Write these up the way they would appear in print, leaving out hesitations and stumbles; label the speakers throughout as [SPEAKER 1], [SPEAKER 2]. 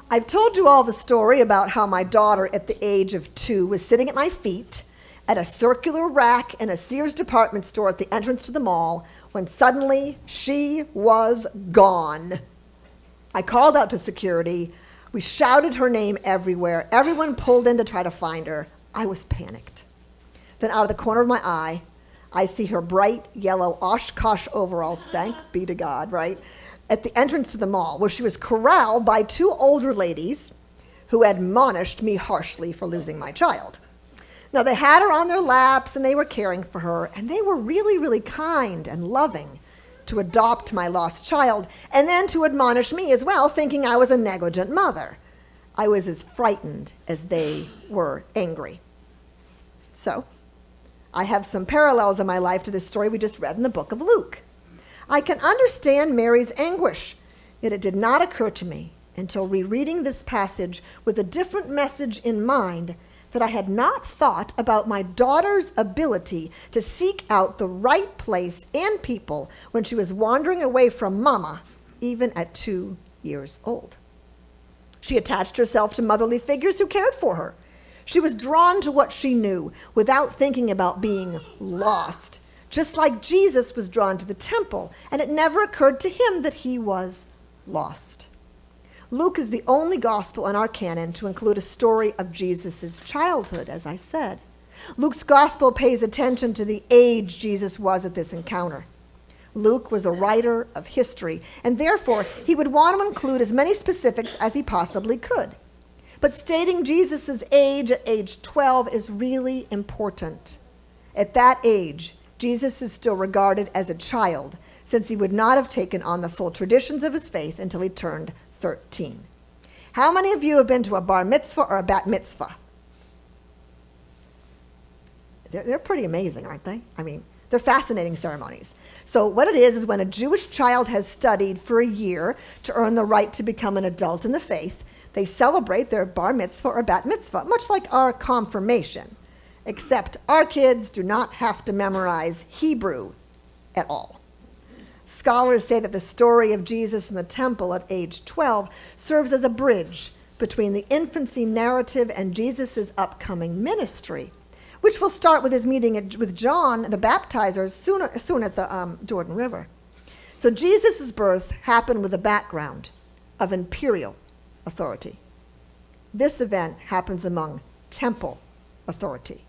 [SPEAKER 1] I've told you all the story about how my daughter at the age of 2 was sitting at my feet at a circular rack in a Sears department store at the entrance to the mall when suddenly she was gone. I called out to security. We shouted her name everywhere. Everyone pulled in to try to find her. I was panicked. Then out of the corner of my eye, I see her bright yellow Oshkosh overalls, thank be to God, right, at the entrance to the mall, where she was corralled by 2 older ladies who admonished me harshly for losing my child. Now, they had her on their laps, and they were caring for her, and they were really, really kind and loving to adopt my lost child, and then to admonish me as well, thinking I was a negligent mother. I was as frightened as they were angry. So, I have some parallels in my life to this story we just read in the book of Luke. I can understand Mary's anguish, yet it did not occur to me until rereading this passage with a different message in mind that I had not thought about my daughter's ability to seek out the right place and people when she was wandering away from Mama, even at 2 years old. She attached herself to motherly figures who cared for her. She was drawn to what she knew without thinking about being lost, just like Jesus was drawn to the temple, and it never occurred to him that he was lost. Luke is the only gospel in our canon to include a story of Jesus' childhood, as I said. Luke's gospel pays attention to the age Jesus was at this encounter. Luke was a writer of history, and therefore he would want to include as many specifics as he possibly could. But stating Jesus' age at age 12 is really important. At that age, Jesus is still regarded as a child, since he would not have taken on the full traditions of his faith until he turned 13. How many of you have been to a bar mitzvah or a bat mitzvah? They're pretty amazing, aren't they? I mean, they're fascinating ceremonies. So what it is when a Jewish child has studied for a year to earn the right to become an adult in the faith, they celebrate their bar mitzvah or bat mitzvah, much like our confirmation, except our kids do not have to memorize Hebrew at all. Scholars say that the story of Jesus in the temple at age 12 serves as a bridge between the infancy narrative and Jesus' upcoming ministry, which will start with his meeting with John, the baptizer, soon at the Jordan River. So Jesus' birth happened with a background of imperial authority. This event happens among temple authority.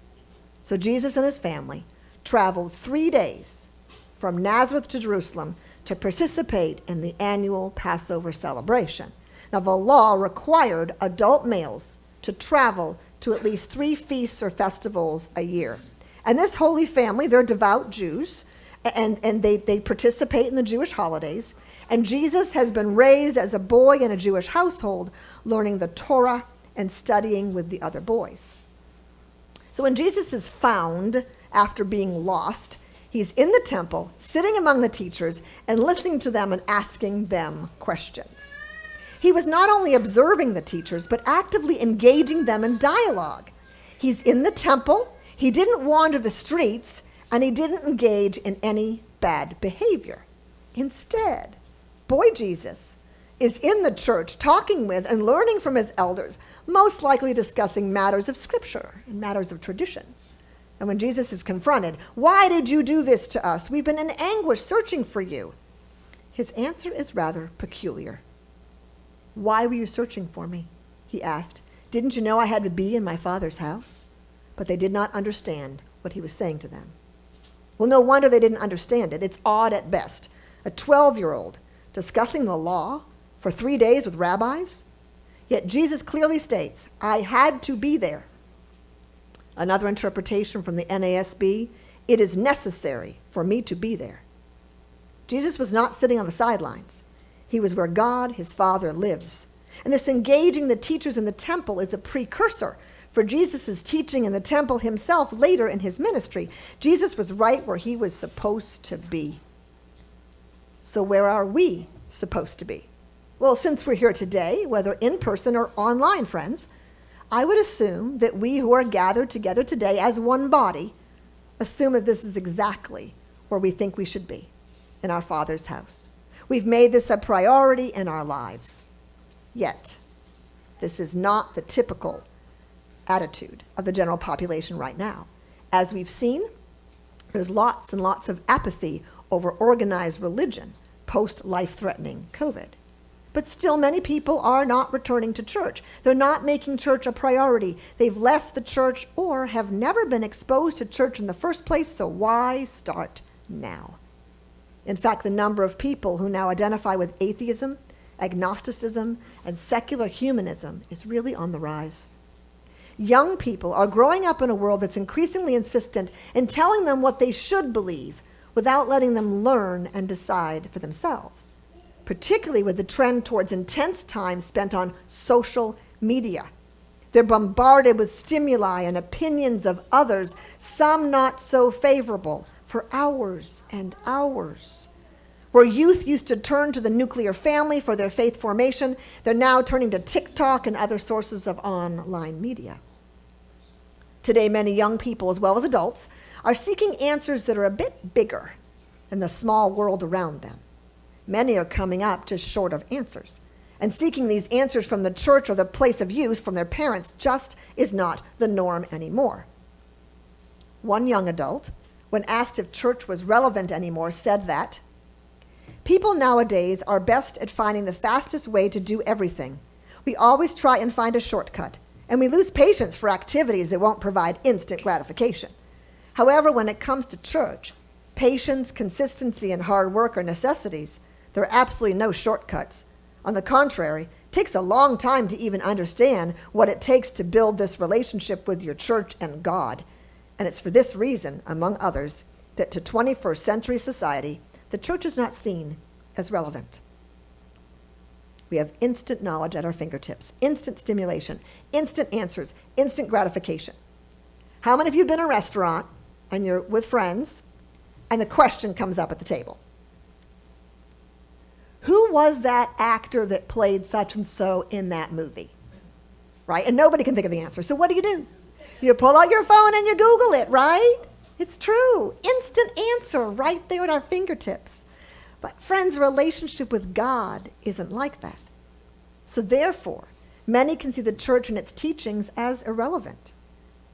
[SPEAKER 1] So Jesus and his family traveled 3 days from Nazareth to Jerusalem to participate in the annual Passover celebration. Now, the law required adult males to travel to at least 3 feasts or festivals a year. And this holy family, they're devout Jews, and they participate in the Jewish holidays. And Jesus has been raised as a boy in a Jewish household, learning the Torah and studying with the other boys. So when Jesus is found after being lost, he's in the temple, sitting among the teachers and listening to them and asking them questions. He was not only observing the teachers, but actively engaging them in dialogue. He's in the temple, he didn't wander the streets, and he didn't engage in any bad behavior. Instead, boy Jesus is in the church talking with and learning from his elders, most likely discussing matters of scripture and matters of tradition. And when Jesus is confronted, "Why did you do this to us? We've been in anguish searching for you." His answer is rather peculiar. "Why were you searching for me?" he asked. "Didn't you know I had to be in my Father's house?" But they did not understand what he was saying to them. Well, no wonder they didn't understand it. It's odd at best. A 12-year-old discussing the law for 3 days with rabbis? Yet Jesus clearly states, "I had to be there." Another interpretation from the NASB, "It is necessary for me to be there." Jesus was not sitting on the sidelines. He was where God, his Father, lives. And this engaging the teachers in the temple is a precursor for Jesus' teaching in the temple himself later in his ministry. Jesus was right where he was supposed to be. So where are we supposed to be? Well, since we're here today, whether in person or online, friends, I would assume that we who are gathered together today as one body assume that this is exactly where we think we should be, in our Father's house. We've made this a priority in our lives. Yet, This is not the typical attitude of the general population right now. As we've seen, there's lots and lots of apathy over organized religion post-life-threatening COVID. But still, many people are not returning to church. They're not making church a priority. They've left the church or have never been exposed to church in the first place, so why start now? In fact, the number of people who now identify with atheism, agnosticism, and secular humanism is really on the rise. Young people are growing up in a world that's increasingly insistent in telling them what they should believe without letting them learn and decide for themselves, particularly with the trend towards intense time spent on social media. They're bombarded with stimuli and opinions of others, some not so favorable, for hours and hours. Where youth used to turn to the nuclear family for their faith formation, they're now turning to TikTok and other sources of online media. Today, many young people, as well as adults, are seeking answers that are a bit bigger than the small world around them. Many are coming up just short of answers, and seeking these answers from the church or the place of youth from their parents just is not the norm anymore. One young adult, when asked if church was relevant anymore, said that people nowadays are best at finding the fastest way to do everything. We always try and find a shortcut, and we lose patience for activities that won't provide instant gratification. However, when it comes to church, patience, consistency, and hard work are necessities. There are absolutely no shortcuts. On the contrary, it takes a long time to even understand what it takes to build this relationship with your church and God. And it's for this reason, among others, that to 21st century society, the church is not seen as relevant. We have instant knowledge at our fingertips, instant stimulation, instant answers, instant gratification. How many of you have been in a restaurant and you're with friends and the question comes up at the table? Who was that actor that played such and so in that movie? Right? And nobody can think of the answer. So what do? You pull out your phone and you Google it, right? It's true. Instant answer right there at our fingertips. But friends, relationship with God isn't like that. So therefore, many can see the church and its teachings as irrelevant.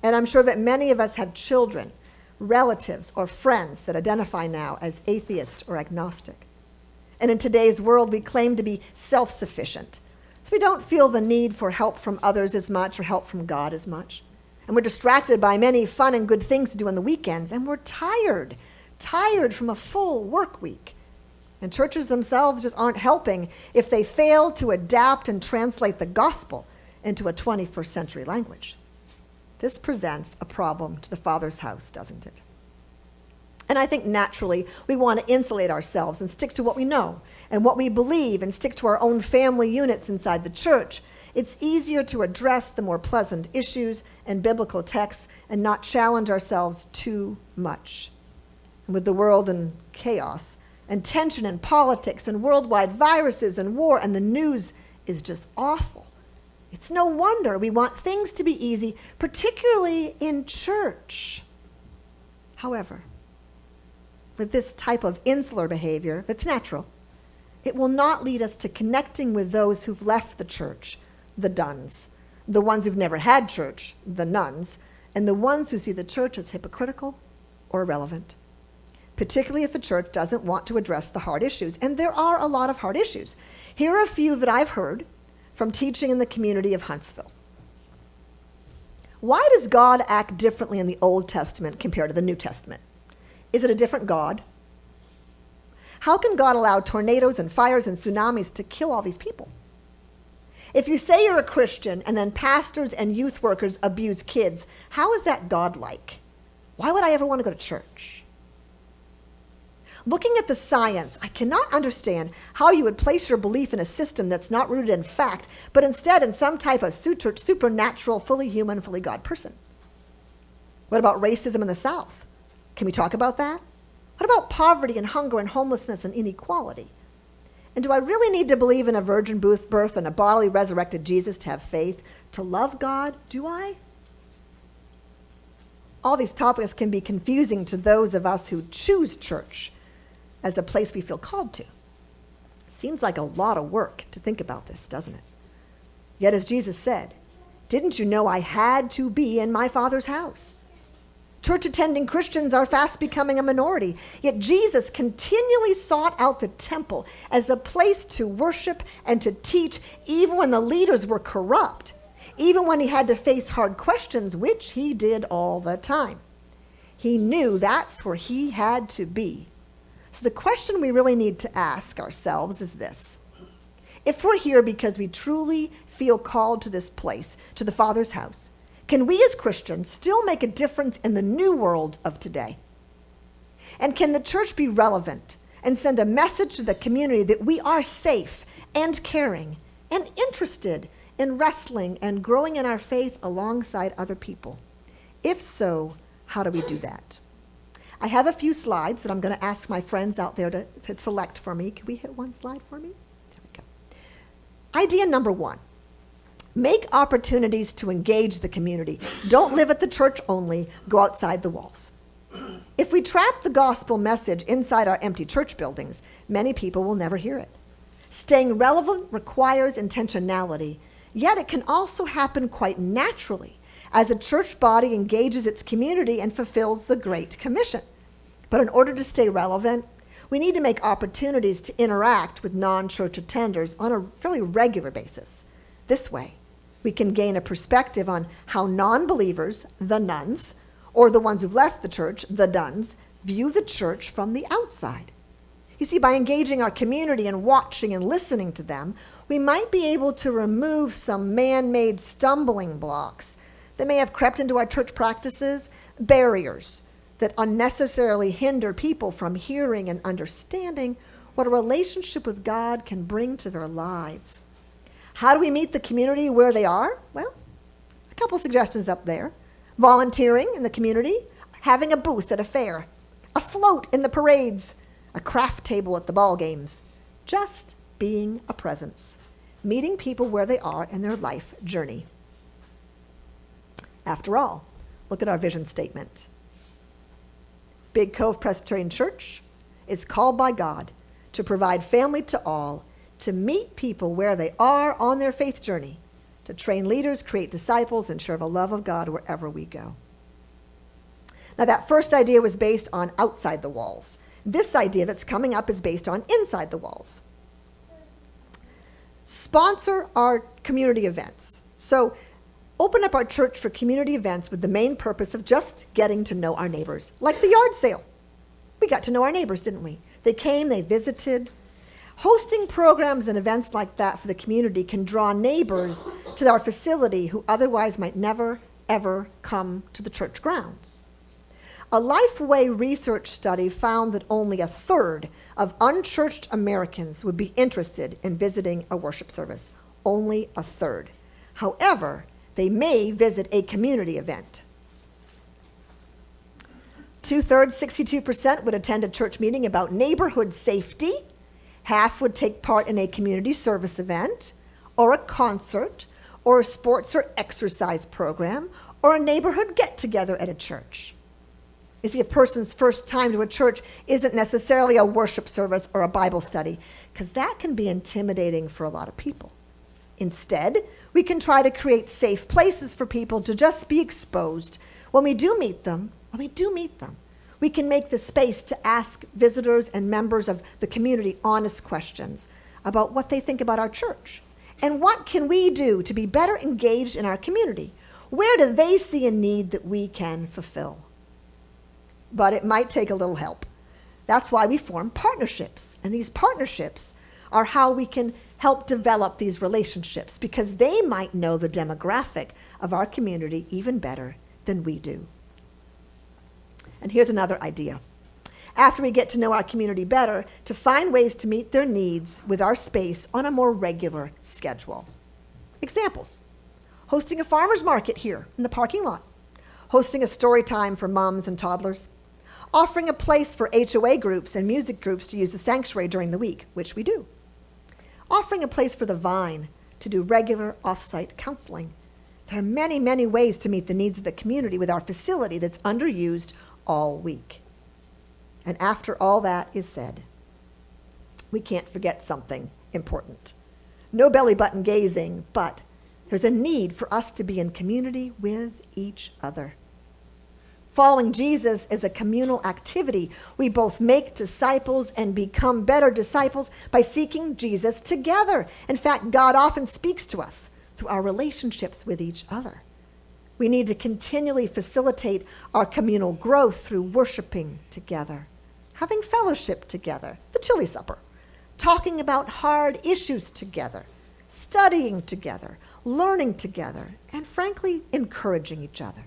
[SPEAKER 1] And I'm sure that many of us have children, relatives, or friends that identify now as atheist or agnostic. And in today's world, we claim to be self-sufficient. So we don't feel the need for help from others as much or help from God as much. And we're distracted by many fun and good things to do on the weekends. And we're tired from a full work week. And churches themselves just aren't helping if they fail to adapt and translate the gospel into a 21st century language. This presents a problem to the Father's house, doesn't it? And I think naturally we want to insulate ourselves and stick to what we know and what we believe and stick to our own family units inside the church. It's easier to address the more pleasant issues and biblical texts and not challenge ourselves too much. And with the world in chaos and tension and politics and worldwide viruses and war and the news is just awful, it's no wonder we want things to be easy, particularly in church. However, with this type of insular behavior that's natural, it will not lead us to connecting with those who've left the church, the duns, the ones who've never had church, the nuns, and the ones who see the church as hypocritical or irrelevant, particularly if the church doesn't want to address the hard issues. And there are a lot of hard issues. Here are a few that I've heard from teaching in the community of Huntsville. Why does God act differently in the Old Testament compared to the New Testament? Is it a different God? How can God allow tornadoes and fires and tsunamis to kill all these people? If you say you're a Christian and then pastors and youth workers abuse kids, how is that God-like? Why would I ever want to go to church? Looking at the science, I cannot understand how you would place your belief in a system that's not rooted in fact, but instead in some type of supernatural, fully human, fully God person. What about racism in the South? Can we talk about that? What about poverty and hunger and homelessness and inequality? And do I really need to believe in a virgin birth and a bodily resurrected Jesus to have faith, to love God? Do I? All these topics can be confusing to those of us who choose church as a place we feel called to. Seems like a lot of work to think about this, doesn't it? Yet as Jesus said, didn't you know I had to be in my Father's house? Church-attending Christians are fast becoming a minority, yet Jesus continually sought out the temple as a place to worship and to teach, even when the leaders were corrupt, even when he had to face hard questions, which he did all the time. He knew that's where he had to be. So the question we really need to ask ourselves is this. If we're here because we truly feel called to this place, to the Father's house, can we as Christians still make a difference in the new world of today? And can the church be relevant and send a message to the community that we are safe and caring and interested in wrestling and growing in our faith alongside other people? If so, how do we do that? I have a few slides that I'm going to ask my friends out there to select for me. Can we hit one slide for me? There we go. Idea number 1. Make opportunities to engage the community. Don't live at the church only. Go outside the walls. If we trap the gospel message inside our empty church buildings, many people will never hear it. Staying relevant requires intentionality, yet it can also happen quite naturally as a church body engages its community and fulfills the Great Commission. But in order to stay relevant, we need to make opportunities to interact with non-church attenders on a fairly regular basis. This way, we can gain a perspective on how non-believers, the nuns, or the ones who've left the church, the duns, view the church from the outside. You see, by engaging our community and watching and listening to them, we might be able to remove some man-made stumbling blocks that may have crept into our church practices, barriers that unnecessarily hinder people from hearing and understanding what a relationship with God can bring to their lives. How do we meet the community where they are? Well, a couple suggestions up there. Volunteering in the community, having a booth at a fair, a float in the parades, a craft table at the ball games, just being a presence, meeting people where they are in their life journey. After all, look at our vision statement. Big Cove Presbyterian Church is called by God to provide family to all, to meet people where they are on their faith journey, to train leaders, create disciples, and share the love of God wherever we go. Now, that first idea was based on outside the walls. This idea that's coming up is based on inside the walls. Sponsor our community events. So open up our church for community events with the main purpose of just getting to know our neighbors, like the yard sale. We got to know our neighbors, didn't we? They came, they visited. Hosting programs and events like that for the community can draw neighbors to our facility who otherwise might never, ever come to the church grounds. A Lifeway research study found that only a third of unchurched Americans would be interested in visiting a worship service. Only a third. However, they may visit a community event. 2/3, 62%, would attend a church meeting about neighborhood safety. Half would take part in a community service event, or a concert, or a sports or exercise program, or a neighborhood get-together at a church. You see, a person's first time to a church isn't necessarily a worship service or a Bible study, because that can be intimidating for a lot of people. Instead, we can try to create safe places for people to just be exposed. When we do meet them, we can make the space to ask visitors and members of the community honest questions about what they think about our church. And what can we do to be better engaged in our community? Where do they see a need that we can fulfill? But it might take a little help. That's why we form partnerships. And these partnerships are how we can help develop these relationships, because they might know the demographic of our community even better than we do. And here's another idea. After we get to know our community better, to find ways to meet their needs with our space on a more regular schedule. Examples: hosting a farmer's market here in the parking lot, hosting a story time for moms and toddlers, offering a place for HOA groups and music groups to use the sanctuary during the week, which we do, offering a place for the Vine to do regular off-site counseling. There are many, many ways to meet the needs of the community with our facility that's underused all week. And after all that is said, we can't forget something important. No belly button gazing, but There's a need for us to be in community with each other. Following Jesus is a communal activity. We both make disciples and become better disciples by seeking Jesus together. In fact, God often speaks to us through our relationships with each other. We need to continually facilitate our communal growth through worshiping together, having fellowship together, the chili supper, talking about hard issues together, studying together, learning together, and frankly, encouraging each other.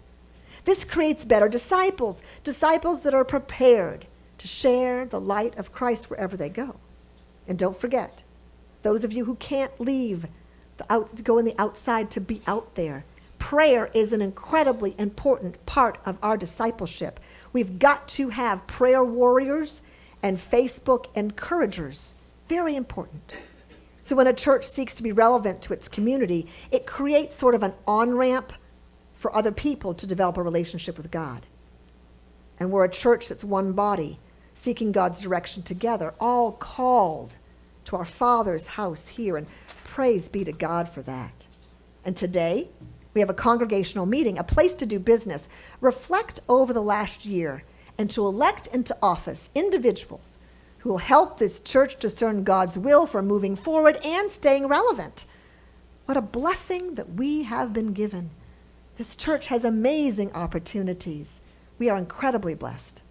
[SPEAKER 1] This creates better disciples, disciples that are prepared to share the light of Christ wherever they go. And don't forget, those of you who can't leave, go in the outside to be out there, prayer is an incredibly important part of our discipleship. We've got to have prayer warriors and Facebook encouragers. Very important. So when a church seeks to be relevant to its community, it creates sort of an on-ramp for other people to develop a relationship with God. And we're a church that's one body, seeking God's direction together, all called to our Father's house here, and praise be to God for that. And today, we have a congregational meeting, a place to do business, reflect over the last year, and to elect into office individuals who will help this church discern God's will for moving forward and staying relevant. What a blessing that we have been given. This church has amazing opportunities. We are incredibly blessed.